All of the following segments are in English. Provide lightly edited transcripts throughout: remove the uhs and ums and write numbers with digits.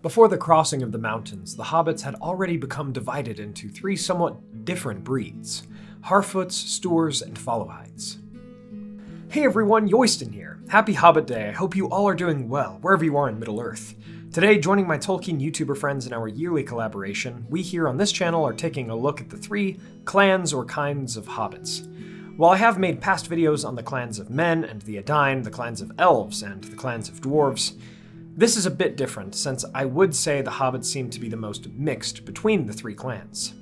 Before the crossing of the mountains, the hobbits had already become divided into three somewhat different breeds: Harfoots, Stoors, and Followhides. Hey everyone, Yoiston here. Happy Hobbit Day. I hope you all are doing well, wherever you are in Middle-earth. Today, joining my Tolkien YouTuber friends in our yearly collaboration, we here on this channel are taking a look at the three clans or kinds of hobbits. While I have made past videos on the clans of men and the Edain, the clans of elves, and the clans of dwarves, this is a bit different, since I would say the hobbits seem to be the most mixed between the three clans.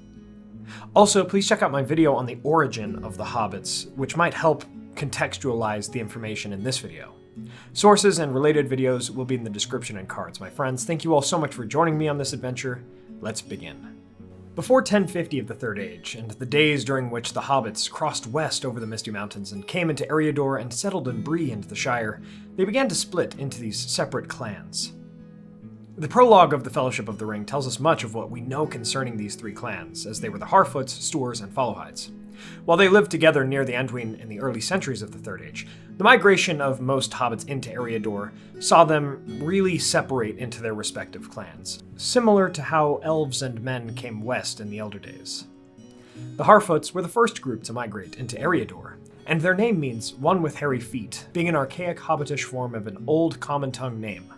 Also, please check out my video on the origin of the hobbits, which might help contextualize the information in this video. Sources and related videos will be in the description and cards, my friends. Thank you all so much for joining me on this adventure. Let's begin. Before 1050 of the Third Age, and the days during which the hobbits crossed west over the Misty Mountains and came into Eriador and settled in Bree and the Shire, they began to split into these separate clans. The prologue of the Fellowship of the Ring tells us much of what we know concerning these three clans, as they were the Harfoots, Stoors, and Followhides. While they lived together near the Anduin in the early centuries of the Third Age, the migration of most hobbits into Eriador saw them really separate into their respective clans, similar to how elves and men came west in the Elder Days. The Harfoots were the first group to migrate into Eriador, and their name means one with hairy feet, being an archaic hobbitish form of an old common tongue name.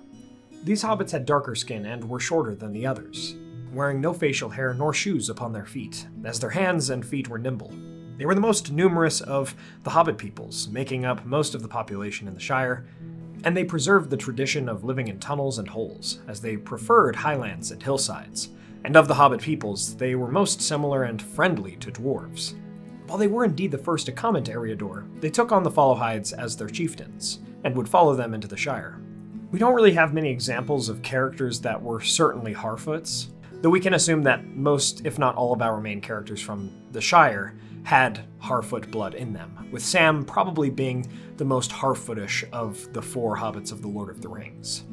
These hobbits had darker skin and were shorter than the others, wearing no facial hair nor shoes upon their feet, as their hands and feet were nimble. They were the most numerous of the Hobbit peoples, making up most of the population in the Shire, and they preserved the tradition of living in tunnels and holes, as they preferred highlands and hillsides. And of the Hobbit peoples, they were most similar and friendly to dwarves. While they were indeed the first to come into Eriador, they took on the Followhides as their chieftains, and would follow them into the Shire. We don't really have many examples of characters that were certainly Harfoots, though we can assume that most, if not all, of our main characters from the Shire had Harfoot blood in them, with Sam probably being the most Harfootish of the four hobbits of the Lord of the Rings.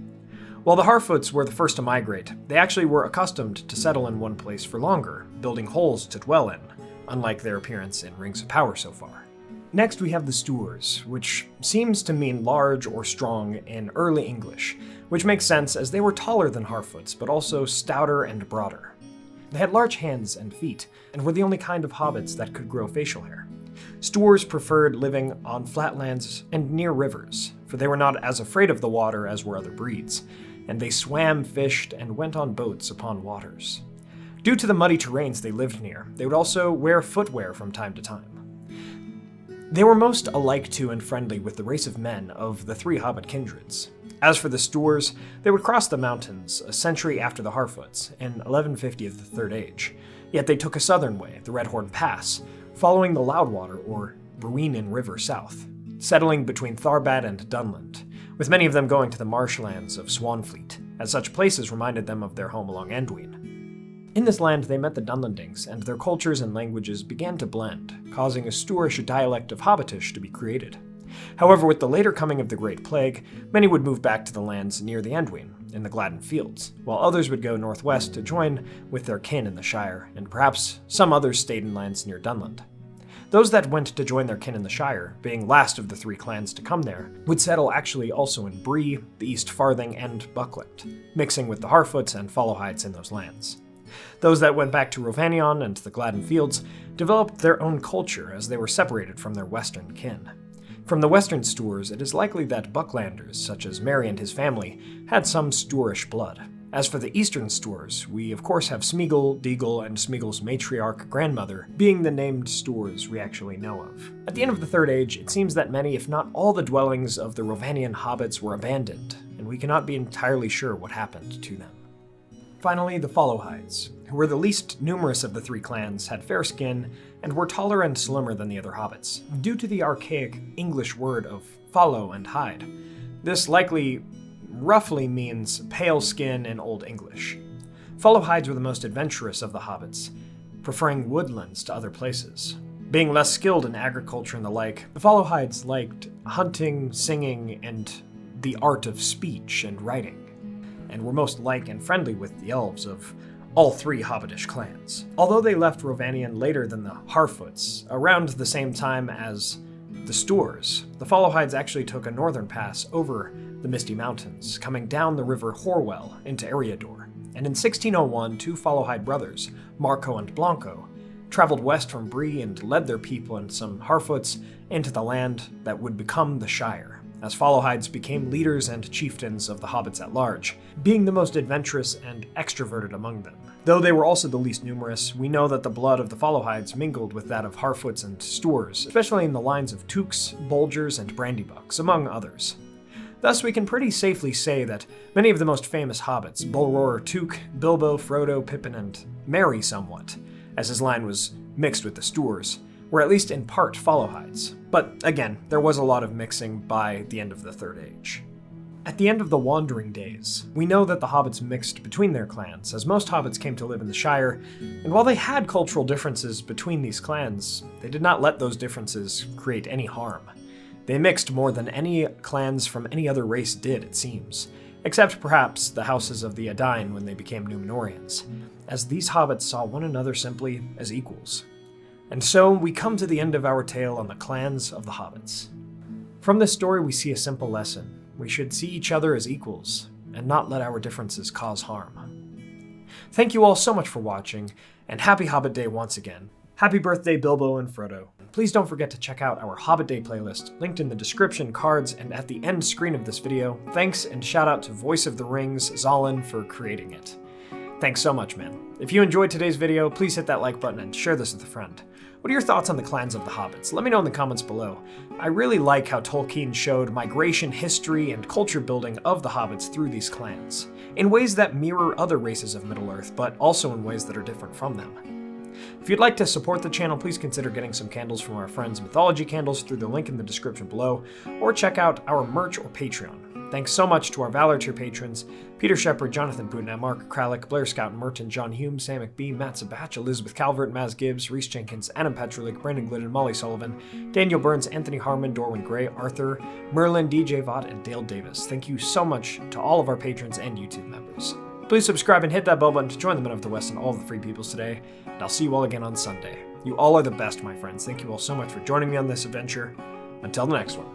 While the Harfoots were the first to migrate, they actually were accustomed to settle in one place for longer, building holes to dwell in, unlike their appearance in Rings of Power so far. Next we have the Stoors, which seems to mean large or strong in early English, which makes sense as they were taller than Harfoots, but also stouter and broader. They had large hands and feet, and were the only kind of hobbits that could grow facial hair. Stoors preferred living on flatlands and near rivers, for they were not as afraid of the water as were other breeds, and they swam, fished, and went on boats upon waters. Due to the muddy terrains they lived near, they would also wear footwear from time to time. They were most alike to and friendly with the race of men of the three Hobbit kindreds. As for the Stoors, they would cross the mountains a century after the Harfoots, in 1150 of the Third Age, yet they took a southern way, the Redhorn Pass, following the Loudwater or Ruinen River south, settling between Tharbad and Dunland, with many of them going to the marshlands of Swanfleet, as such places reminded them of their home along Anduin. In this land they met the Dunlandings, and their cultures and languages began to blend, causing a Stoorish dialect of Hobbitish to be created. However, with the later coming of the Great Plague, many would move back to the lands near the Anduin, in the Gladden Fields, while others would go northwest to join with their kin in the Shire, and perhaps some others stayed in lands near Dunland. Those that went to join their kin in the Shire, being last of the three clans to come there, would settle actually also in Bree, the East Farthing, and Buckland, mixing with the Harfoots and Followhides in those lands. Those that went back to Rovanion and the Gladden Fields developed their own culture as they were separated from their western kin. From the western Stoors, it is likely that Bucklanders, such as Merry and his family, had some Stoorish blood. As for the eastern Stoors, we of course have Smeagol, Deagol, and Smeagol's matriarch grandmother being the named Stoors we actually know of. At the end of the Third Age, it seems that many, if not all, the dwellings of the Rovanian hobbits were abandoned, and we cannot be entirely sure what happened to them. Finally, the Followhides, who were the least numerous of the three clans, had fair skin and were taller and slimmer than the other hobbits, due to the archaic English word of follow and hide. This likely roughly means pale skin in Old English. Followhides were the most adventurous of the hobbits, preferring woodlands to other places. Being less skilled in agriculture and the like, the Followhides liked hunting, singing, and the art of speech and writing, and were most like and friendly with the elves of all three Hobbitish clans. Although they left Rovanion later than the Harfoots, around the same time as the Stoors, the Followhides actually took a northern pass over the Misty Mountains, coming down the river Horwell into Eriador. And in 1601, two Followhide brothers, Marco and Blanco, traveled west from Bree and led their people and some Harfoots into the land that would become the Shire, as Followhides became leaders and chieftains of the Hobbits at large, being the most adventurous and extroverted among them. Though they were also the least numerous, we know that the blood of the Followhides mingled with that of Harfoots and Stoors, especially in the lines of Tooks, Bolgers, and Brandybucks, among others. Thus, we can pretty safely say that many of the most famous hobbits, Bolroer Took, Bilbo, Frodo, Pippin, and Merry somewhat, as his line was mixed with the Stoors, were at least in part Followhides. But again, there was a lot of mixing by the end of the Third Age. At the end of the Wandering Days, we know that the hobbits mixed between their clans, as most hobbits came to live in the Shire, and while they had cultural differences between these clans, they did not let those differences create any harm. They mixed more than any clans from any other race did, it seems, except perhaps the houses of the Edain when they became Númenóreans, as these hobbits saw one another simply as equals. And so we come to the end of our tale on the clans of the hobbits. From this story we see a simple lesson. We should see each other as equals, and not let our differences cause harm. Thank you all so much for watching, and happy Hobbit Day once again. Happy birthday, Bilbo and Frodo. Please don't forget to check out our Hobbit Day playlist, linked in the description, cards, and at the end screen of this video. Thanks and shout out to Voice of the Rings, Zalin, for creating it. Thanks so much, man. If you enjoyed today's video, please hit that like button and share this with a friend. What are your thoughts on the clans of the Hobbits? Let me know in the comments below. I really like how Tolkien showed migration, history, and culture building of the Hobbits through these clans, in ways that mirror other races of Middle-earth, but also in ways that are different from them. If you'd like to support the channel, please consider getting some candles from our friends Mythologie Candles through the link in the description below, or check out our merch or Patreon. Thanks so much to our Valor tier patrons, Peter Shepard, Jonathan Bootnett, Mark Kralik, Blair Scout Merton, John Hume, Sam McBee, Matt Sabach, Elizabeth Calvert, Maz Gibbs, Reese Jenkins, Adam Petrlik, Brandon Glidden, Molly Sullivan, Daniel Burns, Anthony Harmon, Dorwin Gray, Arthur, Merlin, DJ Vaught, and Dale Davis. Thank you so much to all of our patrons and YouTube members. Please subscribe and hit that bell button to join the Men of the West and all of the Free Peoples today, and I'll see you all again on Sunday. You all are the best, my friends. Thank you all so much for joining me on this adventure. Until the next one.